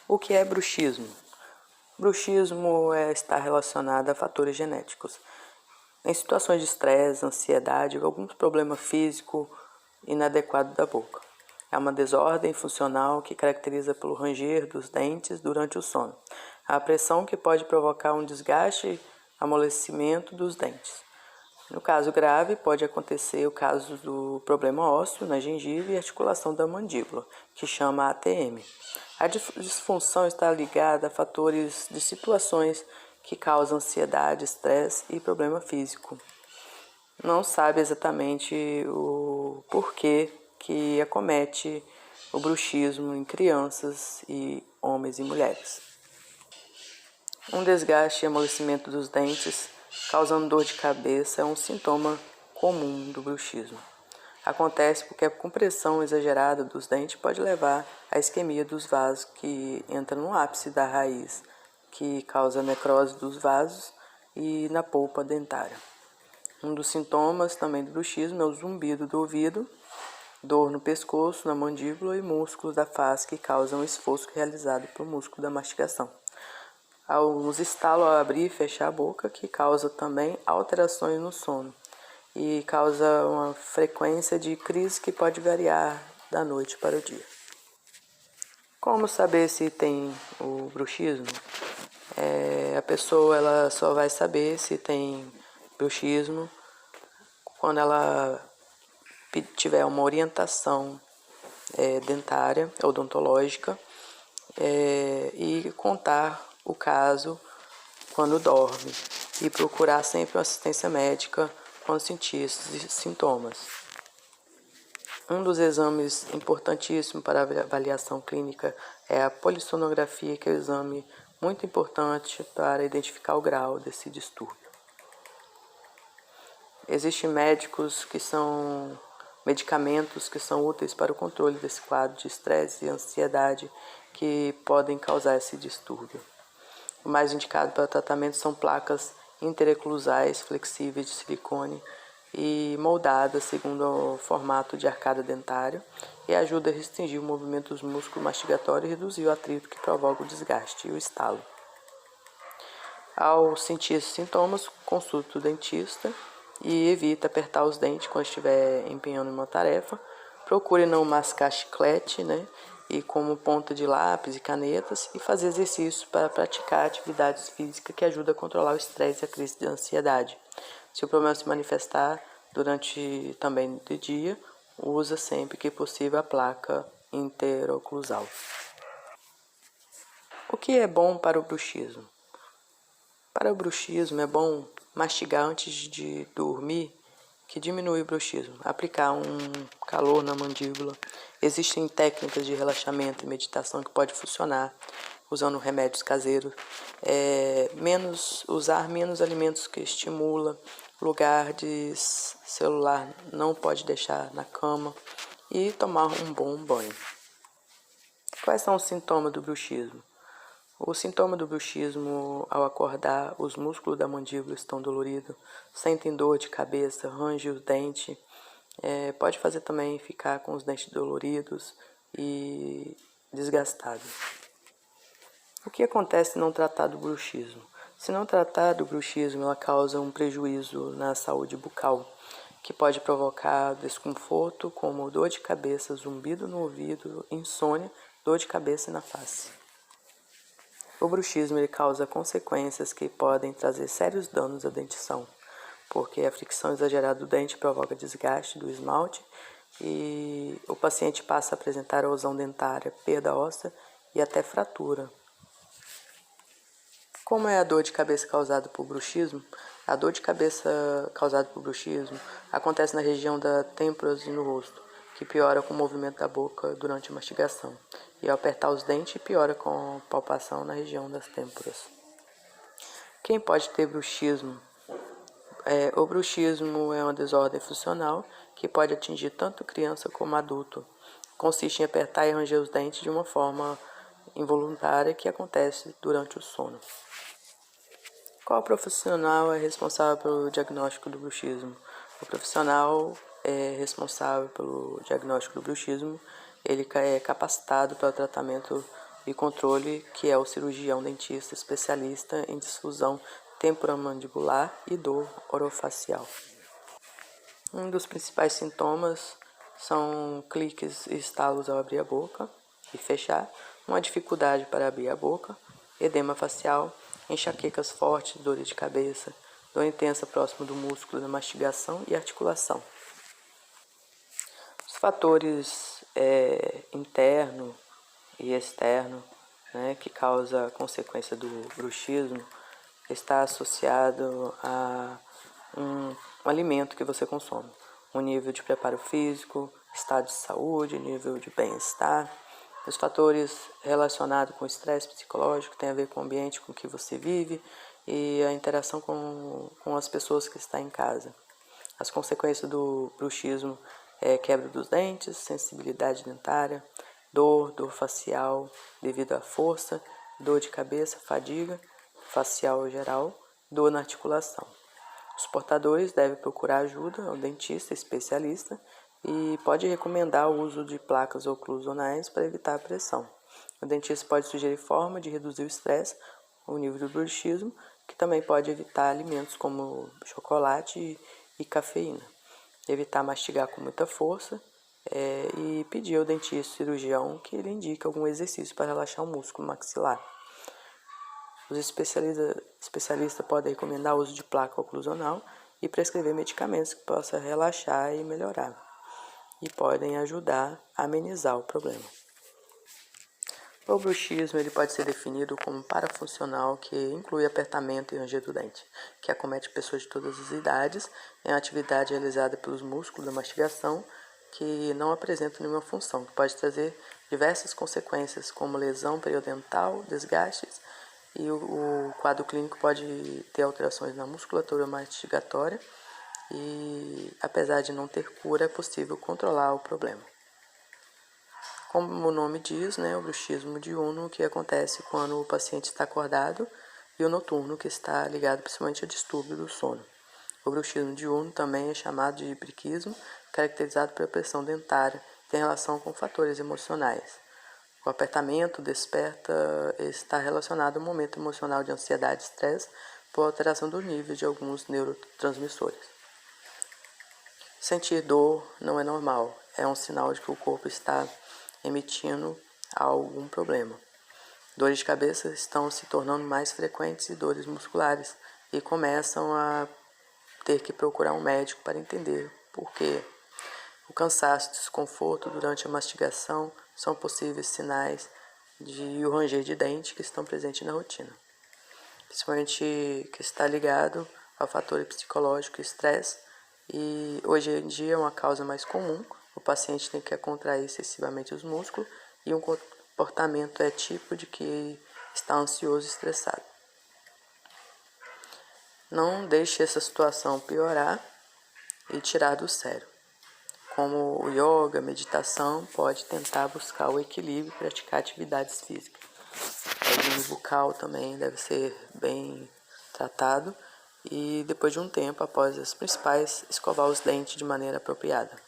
O que é bruxismo? Bruxismo está relacionado a fatores genéticos. Em situações de estresse, ansiedade ou algum problema físico inadequado da boca. É uma desordem funcional que caracteriza pelo ranger dos dentes durante o sono. A pressão que pode provocar um desgaste e amolecimento dos dentes. No caso grave, pode acontecer o caso do problema ósseo na gengiva e articulação da mandíbula, que chama ATM. A disfunção está ligada a fatores de situações que causam ansiedade, estresse e problema físico. Não sabe exatamente o porquê que acomete o bruxismo em crianças e homens e mulheres. Um desgaste e amolecimento dos dentes causando dor de cabeça é um sintoma comum do bruxismo. Acontece porque a compressão exagerada dos dentes pode levar à isquemia dos vasos, que entra no ápice da raiz, que causa necrose dos vasos e na polpa dentária. Um dos sintomas também do bruxismo é o zumbido do ouvido, dor no pescoço, na mandíbula e músculos da face que causam esforço realizado pelo músculo da mastigação. Alguns estalos ao abrir e fechar a boca, que causa também alterações no sono e causa uma frequência de crise que pode variar da noite para o dia. Como saber se tem o bruxismo? A pessoa ela só vai saber se tem bruxismo quando ela tiver uma orientação dentária, odontológica, e contar o caso quando dorme e procurar sempre uma assistência médica quando sentir esses sintomas. Um dos exames importantíssimos para a avaliação clínica é a polissonografia, que é um exame muito importante para identificar o grau desse distúrbio. Existem medicamentos que são úteis para o controle desse quadro de estresse e ansiedade que podem causar esse distúrbio. O mais indicado para o tratamento são placas intereclusais flexíveis de silicone e moldadas segundo o formato de arcada dentária, e ajuda a restringir o movimento dos músculos mastigatórios e reduzir o atrito que provoca o desgaste e o estalo. Ao sentir esses sintomas, consulte o dentista e evite apertar os dentes quando estiver empenhando uma tarefa. Procure não mascar chiclete, e como ponta de lápis e canetas, e fazer exercícios para praticar atividades físicas que ajudam a controlar o estresse e a crise de ansiedade. Se o problema se manifestar durante também de dia, usa sempre que possível a placa interoclusal. O que é bom para o bruxismo? Para o bruxismo é bom mastigar antes de dormir, que diminui o bruxismo. Aplicar um calor na mandíbula. Existem técnicas de relaxamento e meditação que podem funcionar usando remédios caseiros. Usar menos alimentos que estimulam. Lugar de celular não pode deixar na cama. E tomar um bom banho. Quais são os sintomas do bruxismo? O sintoma do bruxismo: ao acordar, os músculos da mandíbula estão doloridos, sentem dor de cabeça, range os dentes, pode fazer também ficar com os dentes doloridos e desgastados. O que acontece se não tratar do bruxismo? Se não tratar do bruxismo, ela causa um prejuízo na saúde bucal, que pode provocar desconforto como dor de cabeça, zumbido no ouvido, insônia, dor de cabeça na face. O bruxismo ele causa consequências que podem trazer sérios danos à dentição, porque a fricção exagerada do dente provoca desgaste do esmalte e o paciente passa a apresentar erosão dentária, perda óssea e até fratura. Como é a dor de cabeça causada por bruxismo? A dor de cabeça causada por bruxismo acontece na região da têmpora e no rosto, que piora com o movimento da boca durante a mastigação, e ao apertar os dentes piora com a palpação na região das têmporas. Quem pode ter bruxismo? O bruxismo é uma desordem funcional que pode atingir tanto criança como adulto. Consiste em apertar e ranger os dentes de uma forma involuntária que acontece durante o sono. Qual profissional é responsável pelo diagnóstico do bruxismo? O profissional responsável pelo diagnóstico do bruxismo, ele é capacitado para o tratamento e controle, que é o cirurgião dentista especialista em difusão temporomandibular e dor orofacial. Um dos principais sintomas são cliques e estalos ao abrir a boca e fechar, uma dificuldade para abrir a boca, edema facial, enxaquecas fortes, dores de cabeça, dor intensa próximo do músculo da mastigação e articulação. Os fatores interno e externo, que causa a consequência do bruxismo, está associado a um alimento que você consome, um nível de preparo físico, estado de saúde, nível de bem-estar. Os fatores relacionados com o estresse psicológico têm a ver com o ambiente com que você vive e a interação com as pessoas que estão em casa. As consequências do bruxismo é quebra dos dentes, sensibilidade dentária, dor facial devido à força, dor de cabeça, fadiga facial geral, dor na articulação. Os portadores devem procurar ajuda ao dentista especialista e pode recomendar o uso de placas oclusonais para evitar a pressão. O dentista pode sugerir forma de reduzir o estresse, o nível do bruxismo, que também pode evitar alimentos como chocolate e cafeína. Evitar mastigar com muita força e pedir ao dentista cirurgião que ele indique algum exercício para relaxar o músculo maxilar. Os especialistas podem recomendar o uso de placa oclusonal e prescrever medicamentos que possam relaxar e melhorar, e podem ajudar a amenizar o problema. O bruxismo ele pode ser definido como parafuncional, que inclui apertamento e ranger do dente, que acomete pessoas de todas as idades, é uma atividade realizada pelos músculos da mastigação que não apresenta nenhuma função, que pode trazer diversas consequências, como lesão periodontal, desgastes, e o quadro clínico pode ter alterações na musculatura mastigatória e, apesar de não ter cura, é possível controlar o problema. Como o nome diz, o bruxismo diurno, que acontece quando o paciente está acordado, e o noturno, que está ligado principalmente ao distúrbio do sono. O bruxismo diurno também é chamado de briquismo, caracterizado pela pressão dentária, tem relação com fatores emocionais. O apertamento está relacionado ao momento emocional de ansiedade e estresse por alteração do nível de alguns neurotransmissores. Sentir dor não é normal, é um sinal de que o corpo está emitindo algum problema. Dores de cabeça estão se tornando mais frequentes e dores musculares e começam a ter que procurar um médico para entender por quê. O cansaço e desconforto durante a mastigação são possíveis sinais de o ranger de dente que estão presentes na rotina, principalmente que está ligado ao fator psicológico e estresse, e hoje em dia é uma causa mais comum. O paciente tem que contrair excessivamente os músculos e um comportamento é tipo de que está ansioso e estressado. Não deixe essa situação piorar e tirar do sério. Como o yoga, meditação, pode tentar buscar o equilíbrio e praticar atividades físicas. A higiene bucal também deve ser bem tratado e, depois de um tempo, após as principais, escovar os dentes de maneira apropriada.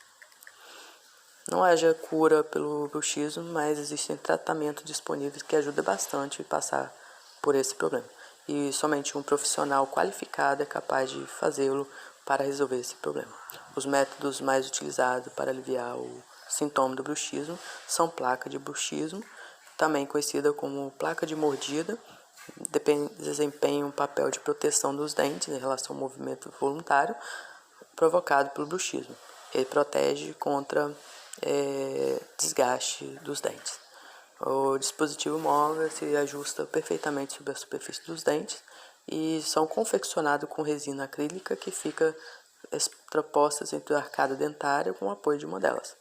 Não haja cura pelo bruxismo, mas existem tratamentos disponíveis que ajudam bastante a passar por esse problema. E somente um profissional qualificado é capaz de fazê-lo para resolver esse problema. Os métodos mais utilizados para aliviar o sintoma do bruxismo são placa de bruxismo, também conhecida como placa de mordida, desempenha um papel de proteção dos dentes em relação ao movimento voluntário provocado pelo bruxismo. Ele protege contra desgaste dos dentes. O dispositivo móvel se ajusta perfeitamente sobre a superfície dos dentes e são confeccionados com resina acrílica que fica extrapostas entre a arcada dentária com o apoio de uma delas.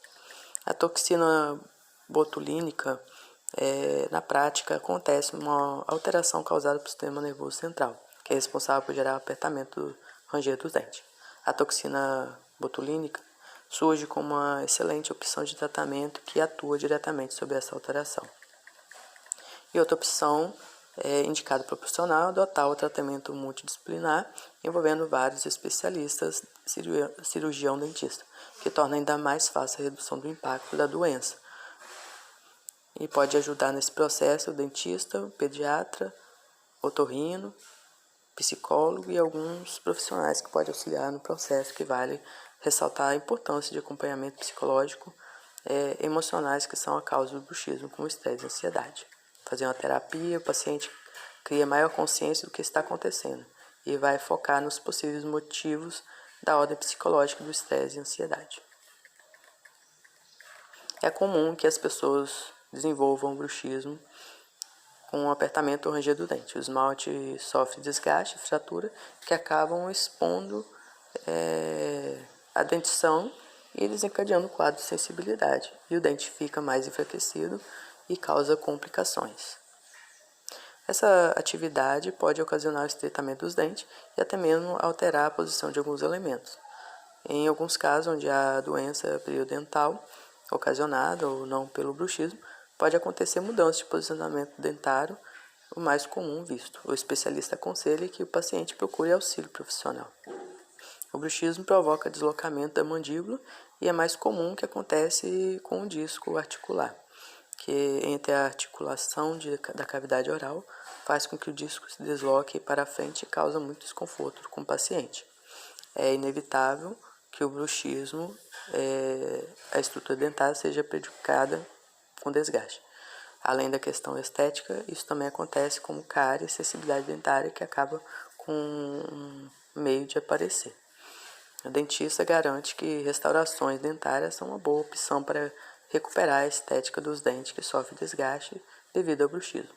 A toxina botulínica, na prática, acontece uma alteração causada pelo sistema nervoso central, que é responsável por gerar apertamento do ranger dos dentes. A toxina botulínica surge como uma excelente opção de tratamento que atua diretamente sobre essa alteração. E outra opção indicada para o profissional é adotar o tratamento multidisciplinar envolvendo vários especialistas, cirurgião dentista, que torna ainda mais fácil a redução do impacto da doença. E pode ajudar nesse processo o dentista, o pediatra, otorrino, psicólogo e alguns profissionais que podem auxiliar no processo, que vale ressaltar a importância de acompanhamento psicológico emocionais que são a causa do bruxismo, como estresse e ansiedade. Fazer uma terapia, o paciente cria maior consciência do que está acontecendo e vai focar nos possíveis motivos da ordem psicológica do estresse e ansiedade. É comum que as pessoas desenvolvam bruxismo com um apertamento ou ranger do dente. O esmalte sofre desgaste e fratura que acabam expondo a dentição e desencadeando o quadro de sensibilidade. E o dente fica mais enfraquecido e causa complicações. Essa atividade pode ocasionar o estreitamento dos dentes e até mesmo alterar a posição de alguns elementos. Em alguns casos, onde a doença periodental, ocasionada ou não pelo bruxismo, pode acontecer mudança de posicionamento dentário, o mais comum visto. O especialista aconselha que o paciente procure auxílio profissional. O bruxismo provoca deslocamento da mandíbula e é mais comum que acontece com o disco articular, que entre a articulação da cavidade oral faz com que o disco se desloque para frente e causa muito desconforto com o paciente. É inevitável que o bruxismo, a estrutura dentária seja prejudicada com desgaste. Além da questão estética, isso também acontece como cárie e sensibilidade dentária que acaba com um meio de aparecer. O dentista garante que restaurações dentárias são uma boa opção para recuperar a estética dos dentes que sofrem desgaste devido ao bruxismo.